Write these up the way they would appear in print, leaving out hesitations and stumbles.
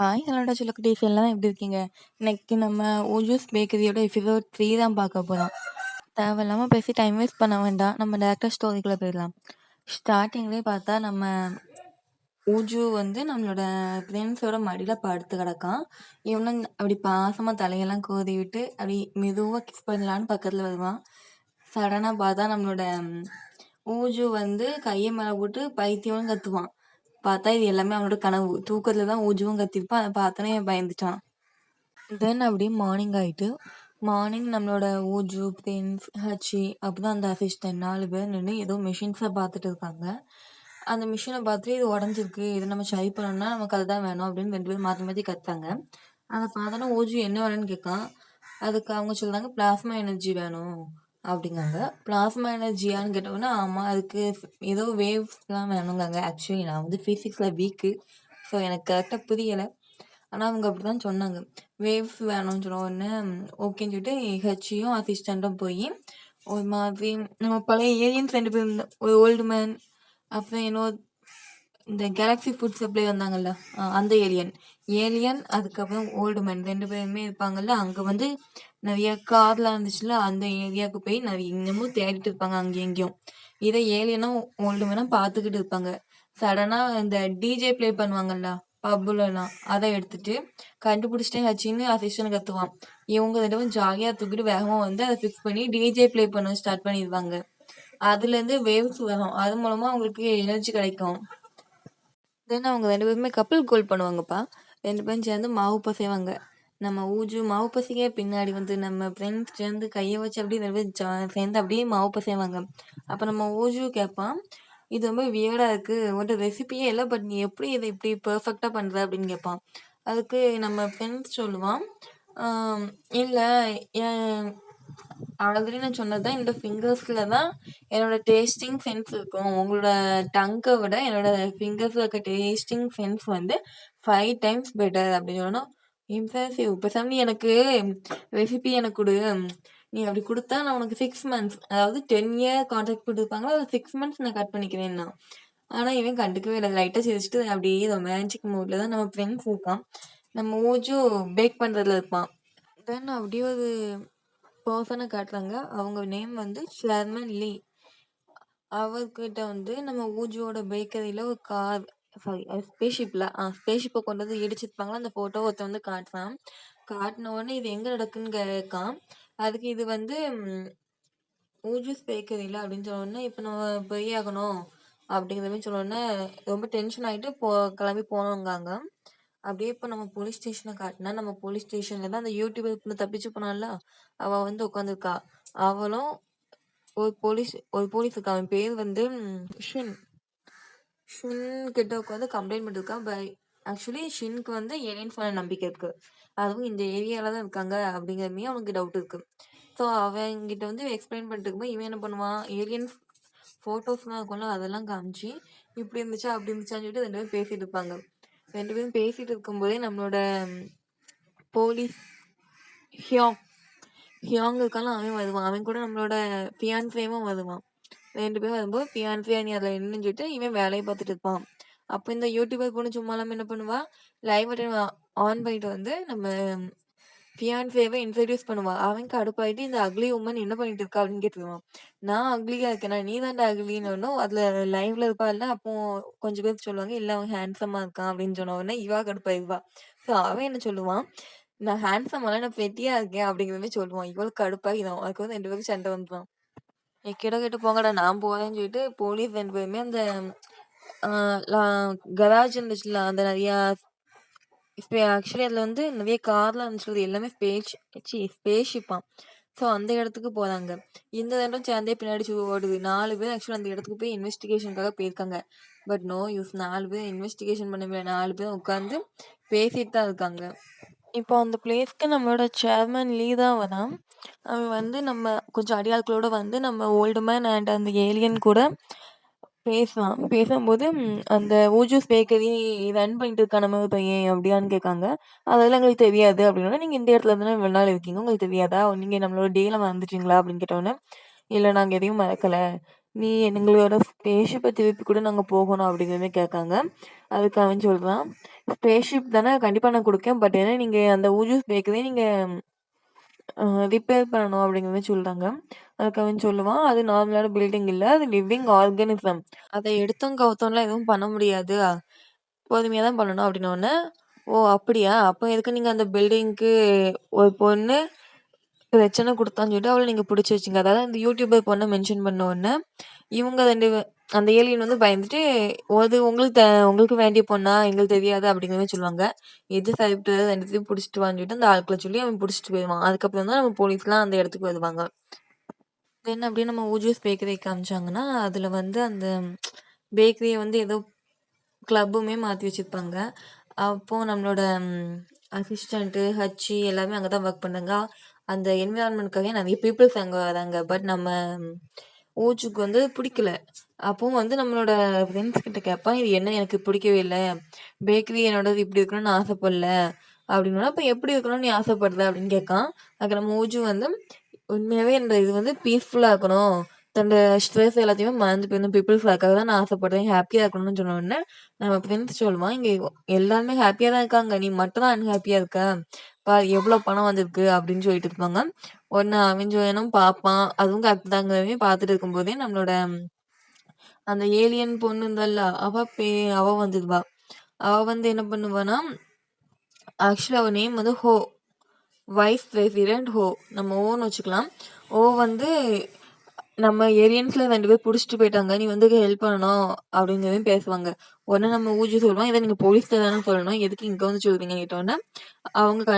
Hi ஹலோடா சொல்லக்குட்டீஸ் எல்லாம் எப்படி இருக்கீங்க? இன்னைக்கு நம்ம ஓஜூஸ் பேக்கரியோட எபிசோட் 3 தான் பார்க்க போகிறோம். தேவையில்லாமல் பேசி டைம் வேஸ்ட் பண்ண வேண்டாம். நம்ம டேரக்டாக ஸ்டோரிக்குள்ளே போயிடலாம். ஸ்டார்டிங்லேயே பார்த்தா நம்ம ஊஜு வந்து நம்மளோட ஃப்ரெண்ட்ஸோட மடியில் படுத்து கிடக்கான். இவனும் அப்படி பாசமாக தலையெல்லாம் கோதி விட்டு அப்படி மெதுவாக கிஸ் பண்ணலான்னு பக்கத்தில் வருவான். சடனாக பார்த்தா நம்மளோட ஊஜு வந்து கையை மேலே போட்டு பைத்தியம்னு கத்துவான். பார்த்தா இது எல்லாமே அவனோட கனவு. தூக்கத்துல தான் ஊஜுவும் கத்திருப்பான். அதை பார்த்தோன்னே பயந்துட்டான். தென் அப்படியே மார்னிங் ஆயிட்டு மார்னிங் நம்மளோட ஊஜு பிரின்ஸ் ஹச்சி அப்படிதான் அந்த அசிஸ்டன்ட் 4 பேர் நின்று ஏதோ மிஷின்ஸை பார்த்துட்டு இருக்காங்க. அந்த மிஷினை பார்த்துட்டு இது உடஞ்சிருக்கு, இதை நம்ம சரி பண்ணணும்னா நமக்கு அதுதான் வேணும் அப்படின்னு 2 பேரும் மாற்றி மாற்றி கத்துறாங்க. அதை பார்த்தோன்னா ஊஜு என்ன வேணும்னு கேட்கான். அதுக்கு அவங்க சொல்றாங்க பிளாஸ்மா எனர்ஜி வேணும் அப்படிங்காங்க. பிளாஸ்மா எனர்ஜியான்னு கேட்டோன்னா ஆமாம் அதுக்கு ஏதோ வேவ்ஸ்லாம் வேணுங்காங்க. ஆக்சுவலி நான் வந்து ஃபிசிக்ஸில் வீக்கு, ஸோ எனக்கு கரெக்டாக புரியலை. ஆனால் அவங்க அப்படி தான் சொன்னாங்க. வேவ்ஸ் வேணும்னு சொன்ன உடனே ஓகேன்னு சொல்லிட்டு ஹெச்சியும் அசிஸ்டண்ட்டும் போய் ஒரு மாதிரி நம்ம பழைய ஏலியன்ஸ் 2 பேர் ஒரு ஓல்டு மேன் அப்புறம் இன்னொரு இந்த கேலக்ஸி ஃபுட் சப்ளை வந்தாங்கல்ல அந்த ஏலியன் அதுக்கப்புறம் ஓல்டு மேன் 2 பேருமே இருப்பாங்கல்ல. அங்கே வந்து நிறைய கார்லாம் இருந்துச்சுல, அந்த ஏரியாவுக்கு போய் நிறைய இன்னமும் தேடிட்டு இருப்பாங்க அங்கேயும் இங்கேயும். இதை ஏலியனும் ஓல்டு மேனும் பார்த்துக்கிட்டு இருப்பாங்க. சடனாக இந்த டிஜே ப்ளே பண்ணுவாங்கல்ல பப்புலலாம், அதை எடுத்துட்டு கண்டுபிடிச்சிட்டே ஹச்சின்னு அசிஸ்டன்ட் கத்துவான். இவங்க 2 பேரும் ஜாலியாக தூக்கிட்டு வேகமாக வந்து அதை ஃபிக்ஸ் பண்ணி டிஜே ப்ளே பண்ண ஸ்டார்ட் பண்ணிடுவாங்க. அதுலேருந்து வேவ்ஸ் வரும், அது மூலமாக அவங்களுக்கு எனர்ஜி கிடைக்கும். தென் அவங்க 2 பேருமே கப்பிள் கோல் பண்ணுவாங்கப்பா. 2 பேரும் சேர்ந்து மாவு பசைவாங்க. நம்ம ஊஜு மாவு பசைக்க பின்னாடி வந்து நம்ம ஃப்ரெண்ட்ஸ் சேர்ந்து கையை வச்சு அப்படியே 2 பேரும் சேர்ந்து அப்படியே மாவு பசைவாங்க. அப்போ நம்ம ஊஜு கேட்பான், இது ரொம்ப வியர்டாக இருக்குது, உங்கள்கிட்ட ரெசிபியே இல்லை, பட் நீ எப்படி இதை இப்படி பர்ஃபெக்டாக பண்ணுற அப்படின்னு கேட்பான். அதுக்கு நம்ம ஃப்ரெண்ட்ஸ் சொல்லுவான், இல்லை ஆல்ரெடி நான் சொன்னதுதான், இந்த ஃபிங்கர்ஸ்ல தான் என்னோட டேஸ்டிங் சென்ஸ் இருக்கும். உங்களோட டங்கை விட என்னோட ஃபிங்கர்ஸ்ல இருக்க டேஸ்டிங் சென்ஸ் வந்து 5 டைம்ஸ் பெட்டர் அப்படின்னு சொல்லணும். இம்ப்ரெசிவ். இப்போ நீ எனக்கு ரெசிபி எனக்கு கொடு, நீ அப்படி கொடுத்தா நான் உனக்கு 6 மந்த்ஸ், அதாவது 10 இயர் கான்ட்ராக்ட் கொடுத்துருப்பாங்களா, அது 6 மந்த்ஸ் நான் கட் பண்ணிக்கிறேன்னா. ஆனால் இவன் கண்டுக்கவே இல்லை, லைட்டாக சிரிச்சுட்டு அப்படியே ரொமான்டிக் மூடில் தான் நம்ம ஃப்ரெண்ட்ஸ் இருக்கான். நம்ம ஊஜும் பேக் பண்ணுறதுல இருப்பான். தென் அப்படியே ஒரு பர்சனை காட்டுறாங்க. அவங்க நேம் வந்து ஷெர்மன் லீ. அவர்கிட்ட வந்து நம்ம ஊஜுவோட பேக்கரியில் ஒரு கார், சாரி ஸ்பேஸ்ஷிப்பை கொண்டு வந்து இடிச்சிருப்பாங்களா, அந்த ஃபோட்டோ ஒருத்தன் வந்து காட்டுறான். காட்டின உடனே இது எங்கே நடக்குன்னு கேட்கான். அதுக்கு இது வந்து ஊஜூஸ் பேக்கரியில் அப்படின்னு சொன்னோடனே இப்போ நம்ம போய் ஆகணும் அப்படிங்கிற மாதிரி சொன்னோடனே ரொம்ப டென்ஷன் ஆகிட்டு கிளம்பி போனோங்காங்க. அப்படியே இப்போ நம்ம போலீஸ் ஸ்டேஷனை காட்டினா, நம்ம போலீஸ் ஸ்டேஷனில் தான் அந்த யூடியூபர் தப்பிச்சு போனால அவள் வந்து உட்காந்துருக்கா. அவளும் ஒரு போலீஸ் இருக்கா, அவன் பேர் வந்து ஷின் கிட்ட உட்காந்து கம்ப்ளைண்ட் பண்ணிருக்கா. ஆக்சுவலி ஷின்க்கு வந்து ஏலியன்ஸ் மேல நம்பிக்கை இருக்கு, அதுவும் இந்த ஏரியால தான் இருக்காங்க அப்படிங்கிறமே அவனுக்கு டவுட் இருக்கு. ஸோ அவங்கிட்ட வந்து எக்ஸ்பிளைன் பண்ணிட்டு இருக்கும்போது இவன் என்ன பண்ணுவான், ஏலியன்ஸ் ஃபோட்டோஸ்லாம் இருக்கும்ல அதெல்லாம் காமிச்சு இப்படி இருந்துச்சா அப்படி இருந்துச்சான்னு சொல்லிட்டு 2 பேரும் பேசிட்டு இருப்பாங்க. 2 பேரும் பேசிட்டு இருக்கும்போதே நம்மளோட போலீஸ் ஹியாங் இருக்காலும் அவன் வருவான். அவன் கூட நம்மளோட ஃபியான்சேவும் வருவான். 2 பேரும் வரும்போது ஃபியான்சே நீ அதில் என்னன்னு சொல்லிட்டு இவன் வேலையை பார்த்துட்டு இருப்பான். அப்போ இந்த யூடியூபர் பொண்ணு சும்மா இல்லாமல் என்ன பண்ணுவா, லைவ் ஆன் பண்ணிட்டு வந்து நம்ம ஃபியான்சேவை இன்ட்ரடியூஸ் பண்ணுவா. அவன் கடுப்பாயிட்டு இந்த அக்லி உமன் என்ன பண்ணிட்டு இருக்கா அப்படின்னு கேட்டுருவான். நான் அக்லியா இருக்கேனா, நீ தான்டா அக்லின்னு அதுல லைவ்ல இருப்பா இல்லை. அப்போ கொஞ்சம் பேர் சொல்லுவாங்க இல்லை அவன் ஹேண்ட்ஸமா இருக்கான் அப்படின்னு சொன்ன உடனே இவா கடுப்பாயிருவா. ஸோ அவன் என்ன சொல்லுவான், நான் ஹேண்ட்ஸமெல்லாம் நான் பெட்டியா இருக்கேன் அப்படிங்கிற மாதிரி சொல்லுவான். இவளுக்கு கடுப்பாகிடும். அதுக்கு வந்து 2 பேரும் சண்டை வந்துடும். எக்கிட்ட கேட்டு போங்கடா நான் போறேன்னு சொல்லிட்டு போலீஸ் 2 பேருமே அந்த கராஜ் இருந்துச்சுல, அந்த நிறையா ஆக்சுவலி அதில் வந்து நிறைய கார்லாம் இருந்துச்சு, எல்லாமே ஸ்பேஸ்ஷிப்பான். ஸோ அந்த இடத்துக்கு போகிறாங்க. இந்த இடம் சேர்ந்தே பின்னாடி ஓடுது. 4 பேர் ஆக்சுவலி அந்த இடத்துக்கு போய் இன்வெஸ்டிகேஷனுக்காக போயிருக்காங்க. பட் நோ யூஸ், 4 பேர் இன்வெஸ்டிகேஷன் பண்ண 4 பேர் உட்காந்து பேசிட்டு தான் இருக்காங்க. இப்போ அந்த பிளேஸ்க்கு நம்மளோட சேர்மன் லீ தான் வரான். அவன் வந்து நம்ம கொஞ்சம் அடியாட்களோட வந்து நம்ம ஓல்டு மேன் அண்ட் அந்த ஏலியன் கூட பேசும்போது அந்த ஊஜூஸ் பேக்கரி ரன் பண்ணிட்டு இருக்கா நம்ம பையன் அப்படியான்னு கேட்காங்க. அதெல்லாம் எங்களுக்கு தெரியாது அப்படின்னா, நீங்கள் இந்த இடத்துல தானே இவ்வளோ நாள் இருக்கீங்க, உங்களுக்கு தெரியாதா, நீங்கள் நம்மளோட டேல வந்துட்டீங்களா அப்படின்னு கேட்டோன்னே, இல்லை நாங்கள் எதையும் மறக்கலை, நீ எங்களோட ஸ்பேஸ்ஷிப்பை திருப்பி கூட நாங்கள் போகணும் அப்படிங்கிறதே கேட்காங்க. அதுக்கு அவன் சொல்கிறான், ஸ்பேஸ்ஷிப் தானே கண்டிப்பா நான் குடுக்கேன். பட் ஏன்னா நீங்க அந்த ஊஜூஸ் பேக்கரிய நீங்க ரிப்பேர் பண்ணணும் அப்படிங்கிற மாரி சொல்றாங்க. அதுக்கு அவன் சொல்லுவான், "அது நார்மலான பில்டிங் இல்ல. அது லிவிங் ஆர்கானிசம். அத எடுத்தோம் கவுத்தோம்லாம் எதுவும் பண்ண முடியாது. பொறுமையா தான் பண்ணணும்." அப்படின்னோனே, "ஓ! அப்படியா? அப்ப எதுக்கு நீங்க அந்த பில்டிங்க்கு ஒரு பொண்ணு பிரச்சனை குடுத்தான்னு சொல்லிட்டு அவள நீங்க புடிச்சு வச்சீங்க." அதாவது அந்த யூடியூபர் பொண்ண மென்ஷன் பண்ண உடனே, இவங்க 2 அந்த ஏலியன் வந்து பயந்துட்டு, "அது உங்களுக்கு வேண்டிய பொண்ணா? எங்களுக்கு தெரியாது." அப்படிங்கிற மாரி சொல்லுவாங்க. எது சரிப்பட்டு வராதோ 2த்தையும் புடிச்சிட்டு வான்னு சொல்லிட்டு அந்த ஆட்கள சொல்லி அவன் புடிச்சிட்டு போயிருவான். அதுக்கப்புறம் தான் நம்ம போலீஸ்லாம் அந்த இடத்துக்கு வருவாங்க. தென் அப்படியே நம்ம ஊஜூஸ் பேக்கரி காமிச்சாங்கன்னா, அதுல வந்து அந்த பேக்கரிய வந்து ஏதோ கிளப்புமே மாத்தி வச்சிருப்பாங்க. அப்போ நம்மளோட அசிஸ்டன்ட்டு, ஹச்சி எல்லாமே அங்க தான் ஒர்க் பண்ணாங்க. அந்த என்விரான்மென்ட்காகவே நெறைய பீப்பிள்ஸ் அங்க வராங்க. பட் நம்ம ஊஜுக்கு வந்து பிடிக்கல. அப்போ வந்து நம்மளோட ஃப்ரெண்ட்ஸ் கிட்ட கேட்பான், "இது என்ன எனக்கு பிடிக்கவே இல்ல. பேக்கரி என்னோடது இப்படி இருக்கணும்னு நான் ஆசைப்படல." அப்படின்னோன, "அப்ப எப்படி இருக்கணும்னு நீ ஆசைப்படுற?" அப்படின்னு கேட்கான். அதுக்கு நம்ம ஊஜு வந்து, "உண்மையாவே இந்த இது வந்து பீஸ்ஃபுல்லா இருக்கணும். தன்னோட ஸ்ட்ரெஸ் எல்லாத்தையுமே மறந்து போயிரணும். பீப்பிள்ஸ் அதுக்காக தான் நான் ஆசைப்படுறேன். ஹேப்பியா இருக்கணும்னு" சொன்ன உடனே, நம்ம ஃப்ரெண்ட்ஸ் சொல்லுவான், "இங்க எல்லாருமே ஹேப்பியா தான் இருக்காங்க. நீ மட்டும் தான் அன்ஹேப்பியா இருக்க. பாரு எவ்வளோ பணம் வந்திருக்கு." அப்படின்னு சொல்லிட்டு இருப்பாங்க. உடனே அவன் வேணும் பார்ப்பான். அதுவும் கரெக்ட் தாங்கிறதையும் பார்த்துட்டு இருக்கும்போதே நம்மளோட அந்த ஏலியன் பொண்ணு இருந்தால்ல, அவ வந்துருவா. அவ வந்து என்ன பண்ணுவான்னா, ஆக்சுவலா அவ நேம் வந்து ஹோ. வைஸ் பிரசிடென்ட் ஹோ. நம்ம ஓன்னு வச்சுக்கலாம். ஓ வந்து நம்ம ஏலியன்ஸ்ல 2 பேர் புடிச்சிட்டு போயிட்டாங்க. நீ வந்து ஹெல்ப் பண்ணணும் அப்படிங்கிறதையும் பேசுவாங்க. உடனே நம்ம ஊஜி சொல்லுவான், இத நீங்க போலீஸ்ட்ட தானே சொல்லணும். எதுக்கு இங்க வந்து சொல்றீங்கன்னு கேட்டோனே, அவங்க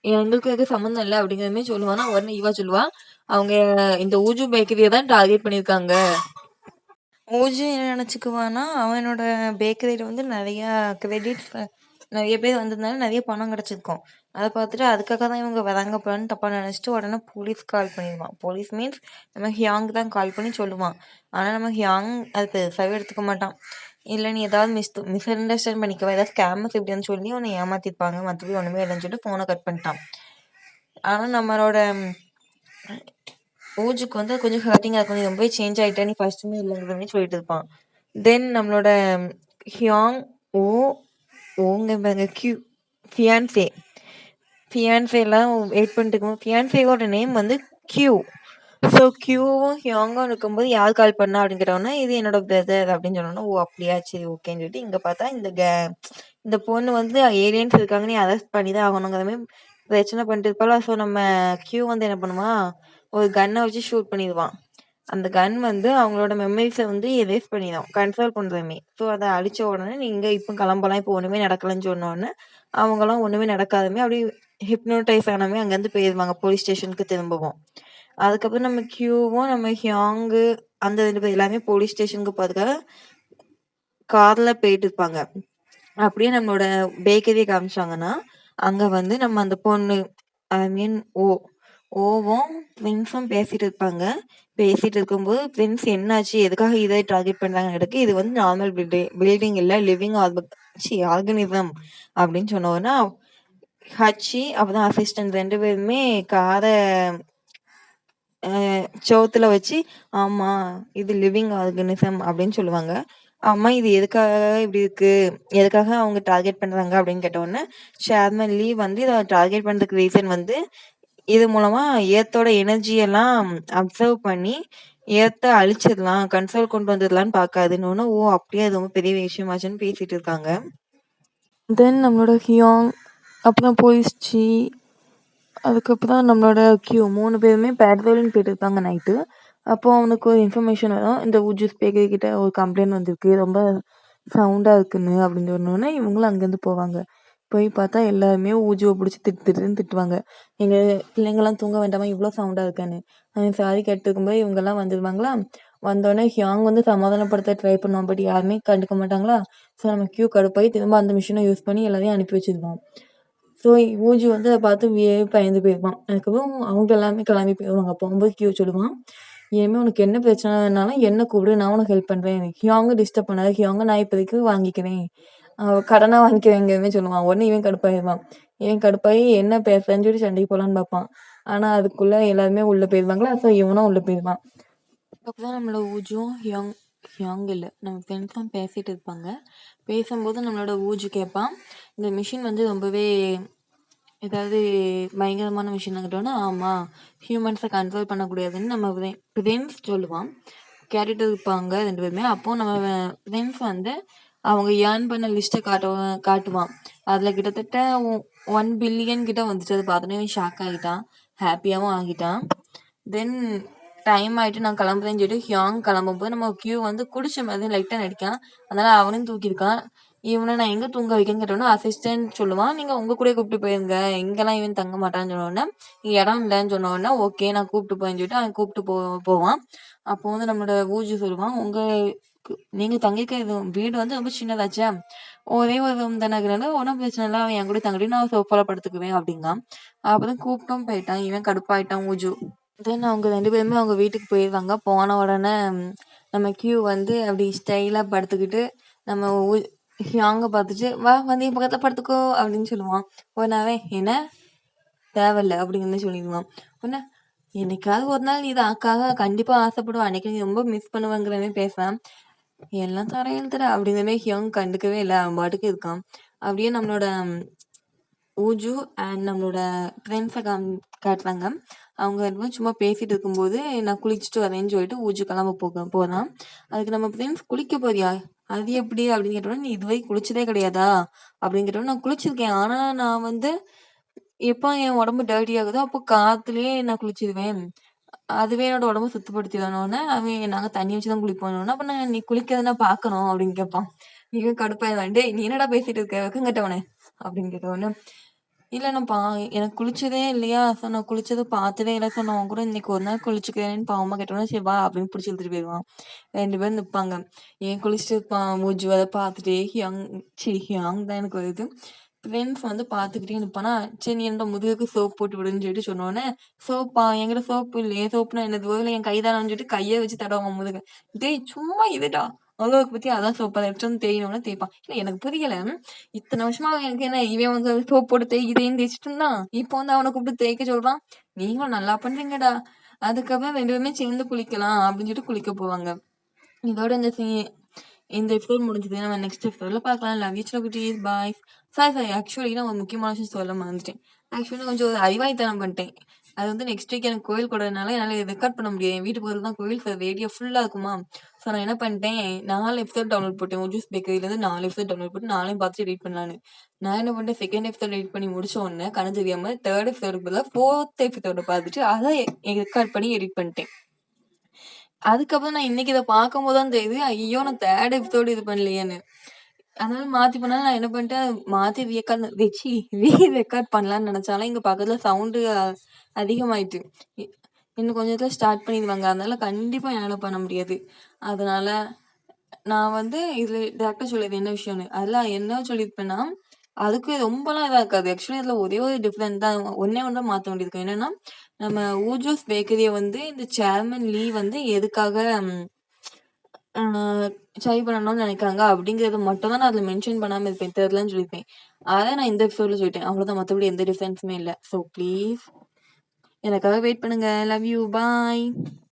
எங்களுக்கும் எதுக்கும் சம்மந்தம் இல்ல அப்படிங்கிற மாரி சொல்லுவானா, உடனே இவ சொல்லுவா, அவங்க இந்த ஊஜு பேக்கரிய தான் டார்கெட் பண்ணியிருக்காங்க. ஊஜி என்ன நெனச்சுக்குவான்னா, அவனோட பேக்கரியில வந்து நெறையா கிரெடிட்ஸ் நெறைய பேர் வந்ததுனால நெறைய பணம் கிடைச்சிருக்கும். அத பார்த்துட்டு அதுக்காக தான் இவங்க வராங்க போலன்னு தப்பா நெனச்சுட்டு உடனே போலீஸ் கால் பண்ணிருவான். போலீஸ் மீன்ஸ் நம்ம ஹியாங் தான் கால் பண்ணி சொல்லுவான். ஆனா நம்ம ஹியாங் அது பெருசாவே எடுத்துக்க மாட்டான். இல்ல நீ ஏதாவது மிஸ் அண்டர்ஸ்டாண்ட் பண்ணிக்கவா, ஏதாவது ஸ்கேமர்ஸ் இப்படின்னு சொல்லி உன்ன ஏமாத்திருப்பாங்க. மத்தபடி ஒண்ணுமே இல்லன்னு சொல்லிட்டு ஃபோன கட் பண்ணிட்டான். ஆனா நம்மளோட ஊஜுக்கு வந்து கொஞ்சம் ஹர்ட்டிங்கா இருக்கும். "நீ ரொம்பவே சேஞ்ச் ஆயிட்ட. நீ ஃபர்ஸ்ட் மாரி இல்லங்கிற" மாரி சொல்லிட்டு இருப்பான். தென் நம்மளோட ஹியாங் ஓ ஓங்க பாருங்க ஃபியான்சே. ஃபியான்சேலாம் வெயிட் பண்ணிட்டு இருக்கும்போது ஃபியான்சேவோட நேம் வந்து கியூ. ஸோ கியூவும் ஹியாங்கும் இருக்கும்போது யார் கால் பண்ணா அப்படின்னு கேட்டோம்னா, "இது என்னோட பிரதர்" அப்படின்னு சொன்னோன்னா, "ஓ! அப்படியா? சரி ஓகேன்னு" சொல்லிட்டு இங்க பார்த்தா இந்த பொண்ணு வந்து ஏலியன்ஸ் இருக்காங்க. நீ அரெஸ்ட் பண்ணி தான் ஆகணுங்கிற மாரி பிரச்சனை பண்ணிட்டு இருப்பாளா. ஸோ நம்ம கியூ வந்து என்ன பண்ணுவான், ஒரு கன்ன வச்சு ஷூட் பண்ணிருவான். அந்த கன் வந்து அவங்களோட மெமரீஸ வந்து எரேஸ் பண்ணிரும். கண்ட்ரோல் பண்றமே. ஸோ அத அழிச்ச உடனே, "நீங்க இப்ப கிளம்பலாம். இப்போ ஒண்ணுமே நடக்கலன்னு" சொன்ன உடனே, அவங்கலாம் ஒண்ணுமே நடக்காதமே அப்படியே ஹிப்னோடைஸ் ஆனமே அங்கேருந்து போயிருவாங்க போலீஸ் ஸ்டேஷனுக்கு திரும்பவும். அதுக்கப்புறம் நம்ம கியூவும், நம்ம ஹியாங்கு அந்த 2 பேர் எல்லாமே போலீஸ் ஸ்டேஷனுக்கு போறதுக்காக கார்ல போயிட்டு இருப்பாங்க. அப்படியே நம்மளோட பேக்கரிய காமிச்சாங்கன்னா, அங்க வந்து நம்ம அந்த பொண்ணு ஐ மீன் ஓவும் ப்ரின்ஸும் பேசிட்டு இருப்பாங்க. பேசிட்டு இருக்கும்போது, "ப்ரின்ஸ் என்னாச்சு? எதுக்காக இத டார்கெட் பண்றாங்கன்னு கேட்டதுக்கு, இது வந்து நார்மல் பில்டிங் இல்ல. லிவிங் ஆர்கனிசம்" அப்படின்னு சொன்ன உடனே, ஹச்சி அப்பதான் அசிஸ்டன்ட் 2 பேருமே கார செவுத்துல வச்சு, "ஆமா, இது லிவிங் ஆர்கனிசம்" அப்படின்னு சொல்லுவாங்க. "ஆமா, இது எதுக்காக இப்படி இருக்கு? எதுக்காக அவங்க டார்கெட் பண்றாங்க?" அப்படின்னு கேட்டவுடனே, சேர்மன் லீ வந்து இத டார்கெட் பண்றதுக்கு ரீசன் வந்து, இது மூலமா எர்த்தோட எனர்ஜி எல்லாம் அப்சர்வ் பண்ணி, எர்த்த அழிச்சிடலாம், கண்ட்ரோல் கொண்டு வந்துடலான்னு பார்க்காதுன்னோன, "ஓ! அப்படியா? இது ரொம்ப பெரிய விஷயமாச்சுன்னு" பேசிட்டு இருக்காங்க. தென் நம்மளோட ஹியாங், அப்புறம் போலீஸ் சீ, அதுக்கப்புறம் நம்மளோட கியூ 3 பேருமே பேட்ரோலிங் போயிட்டு இருப்பாங்க நைட்டு. அப்போ அவனுக்கு ஒரு இன்ஃபர்மேஷன் வரும். இந்த ஊஜூஸ் பேக்கரி கிட்ட ஒரு கம்ப்ளைண்ட் வந்திருக்கு. ரொம்ப சவுண்டா இருக்குன்னு அப்படின்னு சொன்னோனே, இவங்களும் அங்கேருந்து போவாங்க. போய் பார்த்தா எல்லாருமே ஊஜுவ புடிச்சு திட்டுன்னு திட்டுவாங்க. "எங்க பிள்ளைங்கலாம் தூங்க வேண்டாமா? இவ்ளோ சவுண்டா இருக்கன்னு." அவன் சாரி கேட்டுருக்கும்போது இவங்கலாம் வந்துருவாங்களா? வந்தோனே ஹியாங் வந்து சமாதானப்படுத்த ட்ரை பண்ணுவான். பட் யாருமே கண்டுக்க மாட்டாங்களா? ஸோ நம்ம கியூ கடுப்பாயி திரும்ப அந்த மிஷின யூஸ் பண்ணி எல்லாரையும் அனுப்பி வச்சிருவான். ஸோ ஊஜி வந்து அத பார்த்து பயந்து போயிருவான். அதுக்கப்புறம் அவங்க எல்லாமே கிளம்பி போயிருவாங்க. போகும்போது கியூ சொல்லுவான், "இனிமே உனக்கு என்ன பிரச்சனைனாலும் என்ன கூப்பிடு. நான் உனக்கு ஹெல்ப் பண்றேன். ஹியாங்க டிஸ்டர்ப் பண்ணாத. ஹியாங்க நான் இப்போதைக்கு வாங்கிக்கிறேன். கடனா வாங்கிக்கிறேங்கிற மாரி சொல்லுவான்." உடனே இவன் கடுப்பாயிருவான். இவன் கடுப்பாயி என்ன பேசுறேன்னு சொல்லி சண்டைக்கு போலான்னு பார்ப்பான். ஆனா அதுக்குள்ள எல்லாருமே உள்ள போயிருவாங்களா, ஸோ இவனும் உள்ள போயிருவான். அப்பதான் நம்மள ஊஜும் ஹியாங் ஹியாங் இல்ல. நம்ம ஃப்ரெண்ட்ஸும் பேசிட்டு இருப்பாங்க. பேசும்போது நம்மளோட ஊஜு கேட்பான், இந்த மிஷின் வந்து ரொம்பவே ஏதாவது பயங்கரமான விஷயம் கேட்டோன்னா, ஆமா ஹியூமன்ஸ கண்ட்ரோல் பண்ணக்கூடியதுன்னு நம்ம பிரெண்ட்ஸ் சொல்லுவான். கேட்டுட்டு இருப்பாங்க 2 பேருமே. அப்போ நம்ம ஃப்ரெண்ட்ஸ் வந்து அவங்க ஏர்ன் பண்ண லிஸ்ட்ட காட்டுவான். அதுல கிட்டத்தட்ட 1 பில்லியன் கிட்ட வந்துச்சு. அத பார்த்தோனே ஷாக் ஆகிட்டான். ஹேப்பியாவும் ஆகிட்டான். தென் டைம் ஆயிட்டு நான் கிளம்புறேன்னு சொல்லிட்டு ஹியாங் கிளம்பும்போது நம்ம கியூ வந்து குடிச்ச மாதிரி லைட்டா நடிக்கான். அதனால அவனையும் தூக்கியிருக்கான். இவனை நான் எங்க தூங்க வைக்கன்னு கேட்டோன்னா அசிஸ்டன்ட் சொல்லுவான். நீங்க உங்க கூடயே கூப்பிட்டு போயிருங்க. இங்கெல்லாம் இவன் தங்க மாட்டான்னு சொன்ன உடனே இடம் இல்லைன்னு சொன்ன உடனே ஓகே நான் கூப்பிட்டு போறேன்னு சொல்லிட்டு அவன் கூப்பிட்டு போவான். அப்போ வந்து நம்மளோட ஊஜி சொல்லுவான், நீங்க தங்கிக்க வீடு வந்து ரொம்ப சின்னதாச்சே, ஒரே ஒரு ரூம் தானே இருக்கிறனால ஒன்றும் பிரச்சனை இல்லை, அவன் என் கூட தங்கிட்டு நான் சோஃபால படுத்துக்குவேன் அப்படிங்கான். அப்பதான் கூப்பிட்டும் போயிட்டான். இவன் கடுப்பாயிட்டான் ஊஜு. தென் அவங்க 2 பேருமே அவங்க வீட்டுக்கு போயிருவாங்க. போன உடனே நம்ம கியூ வந்து அப்படி ஸ்டைலா படுத்துக்கிட்டு நம்ம ஹியாங்க பார்த்துட்டு, "வா வந்து என் பக்கத்துல படுத்துக்கோ" அப்படின்னு சொல்லுவான். உடனே அவன், "என்ன? தேவையில்ல" அப்படிங்கிற மாதிரி சொல்லிடுவான். உடனே, "என்னைக்காவது ஒரு நாள் நீ இதுக்காக கண்டிப்பா ஆசைப்படுவ. அன்னைக்கு நீ ரொம்ப மிஸ் பண்ணுவேங்கிற மாதிரி பேசுவேன். எல்லாம் தரையெழுத்துடா அப்படிங்கிற மாதிரி ஹியாங் கண்டுக்கவே இல்லை. அவன் பாட்டுக்கு இருக்கான். அப்படியே நம்மளோட ஊஜு அண்ட் நம்மளோட ஃப்ரெண்ட்ஸை காட்டுறாங்க. அவங்க 2 பேரும் சும்மா பேசிட்டு இருக்கும்போது, நான் குளிச்சுட்டு வரேன்னு சொல்லிட்டு ஊஜு கிளம்ப போறான். அதுக்கு நம்ம ஃப்ரெண்ட்ஸ், "குளிக்க போறியா? அது எப்படி?" அப்படின்னு கேட்டோன்னே, "நீ இதுவரைக்கும் குளிச்சதே கிடையாதா?" அப்படின்னு கேட்டோன்னே, "நான் குளிச்சிருக்கேன். ஆனா நான் வந்து எப்போ என் உடம்பு டர்ட்டி ஆகுதோ அப்போ காத்துலயே நான் குளிச்சிருவேன். அதுவே என்னோட உடம்ப சுத்தப்படுத்திரும்னோனே, அவன் நாங்க தண்ணி வச்சு தான் குளிப்போம்னோனே, அப்ப நான் நீ குளிக்கிறத நான் பார்க்கணும் அப்படின்னு கேட்பான். இவன் கடுப்பாயிடுவான். "டேய் நீ என்னடா பேசிட்டு இருக்க? வெக்கம் கெட்டவனே" அப்படின்னு கேட்டவுடனே, "இல்ல நான் எனக்கு குளிச்சதே இல்லையா? ஸோ நான் குளிச்சத பார்த்ததே இல்ல. ஸோ நான் உன் கூட இன்னைக்கு ஒரு நாள் குளிச்சுக்கிறேன்னு" பாவமா கேட்டவுடனே, "சரி வா" அப்படின்னு புடிச்சு இழுத்துட்டு போயிருவான். 2 பேரும் நிப்பாங்க. இவன் குளிச்சுட்டு இருப்பான். மூஞ்சி அத பார்த்துட்டே ஹியாங் தான் எனக்கு வருது. ஃப்ரெண்ட்ஸ் வந்து பார்த்துக்கிட்டே நிப்பானா, "சரி நீ என்னோட முதுகுக்கு சோப் போட்டு விடுன்னு" சொல்லிட்டு சொன்னோனே, "சோப்பா? என்கிட்ட சோப்பு இல்லையே. சோப்புனா என்னது? ஒருவேளை என் கை தானான்னு" சொல்லிட்டு கைய வச்சு தடவுவான் முதுக. "டேய் சும்மா இருடா. அவ்வளோக்கு பத்தி அதான் சோப்பு. அத எடுத்துட்டு வந்து தேய்னோனே தேய்ப்பான்." இல்ல எனக்கு புரியல. இத்தன வருஷமா எனக்கு என்ன இவன் வந்து சோப் போட்டு தேய்ன்னு தேய்ச்சிட்டு இருந்தான். இப்போ வந்து அவன கூப்பிட்டு தேய்க்க சொல்றான். நீங்களும் நல்லா பண்றீங்கடா. அதுக்கப்புறம் 2 பேருமே சேர்ந்து குளிக்கலாம் அப்படின்னு சொல்லிட்டு குளிக்க போவாங்க. இதோட இந்த எபிசோட் முடிஞ்சது. நம்ம நெக்ஸ்ட் எபிசோட்ல பார்க்கலாம். Love you celebrities. Bye. Sorry. Actually நான் ஒரு முக்கியமான விஷயம் சொல்ல மறந்துட்டேன். ஆக்சுவலி கொஞ்சம் ஒரு அறிவாளித்தனம் பண்ணிட்டேன். அது வந்து நெக்ஸ்ட் வீக் எனக்கு கோயில் கொடனால என்னால ரெக்கார்ட் பண்ண முடியாது. என் வீட்டு பக்கத்துல தான் கோயில். ரேடியோ ஃபுல்லா இருக்குமா. ஸோ நான் என்ன பண்ணிட்டேன், 4 எபிசோட் டவுன்லோட் போட்டேன். ஓஜூஸ் பேக்கரியிலேருந்து 4 எபிசோட் டவுன்லோட் போட்டு 4யும் பார்த்துட்டு எடிட் பண்ணலான்னு. நான் என்ன பண்ணிட்டேன், செகண்ட் எபிசோட் எடிட் பண்ணி முடிச்ச உடனே கண்ணு தெரியாம தேர்ட் எபிசோடுக்கு பதிலாக ஃபோர்த் எபிசோட பார்த்துட்டு அதை ரெக்கார்ட் பண்ணி எடிட் பண்ணிட்டேன். அதுக்கப்புறம் நான் இன்னைக்கு இத பார்க்கும்போது தான் தெரியுது, ஐயோ! நான் 3 எபிசோடு இது பண்ணலையேன்னு. அதனால மாத்தி பண்ணாலும் நான் என்ன பண்ணிட்டேன், மாத்தி ரெக்கார்ட் பண்ணலான்னு நெனச்சாலும், இங்க பக்கத்துல சவுண்டு அதிகமாயிட்டு. இ இன்னும் கொஞ்ச நேரத்துல ஸ்டார்ட் பண்ணிருவாங்க. அதனால கண்டிப்பா என்னால பண்ண முடியாது. அதனால நான் வந்து இதுல டைரக்ட்டா சொல்லிருவேன் என்ன விஷயம்னு. அதுல என்ன சொல்லியிருப்பேன்னா, அதுக்கு ரொம்பலாம் இதா இருக்காது. ஆக்சுவலி அதுல ஒரே ஒரு டிஃபரெண்ட் தான். ஒண்ணே ஒண்ணு தான் மாத்த வேண்டியது இருக்கும். என்னன்னா, நம்ம ஊஜூஸ் பேக்கரிய வந்து இந்த சேர்மன் லீ வந்து எதுக்காக அ சரி பண்ணணும்னு நெனைக்கிறாங்க அப்படிங்கிறது மட்டும் தான் நான் அதுல மென்ஷன் பண்ணாம இருப்பேன். தெர்லன்னு சொல்லியிருப்பேன். அத நான் இந்த எபிசோட்ல சொல்லிட்டேன். அவ்வளோதான், மத்தபடி எந்த டிஃபரன்ஸுமே இல்ல. ஸோ ப்ளீஸ் எனக்காக வெயிட் பண்ணுங்க. Love you. பாய்.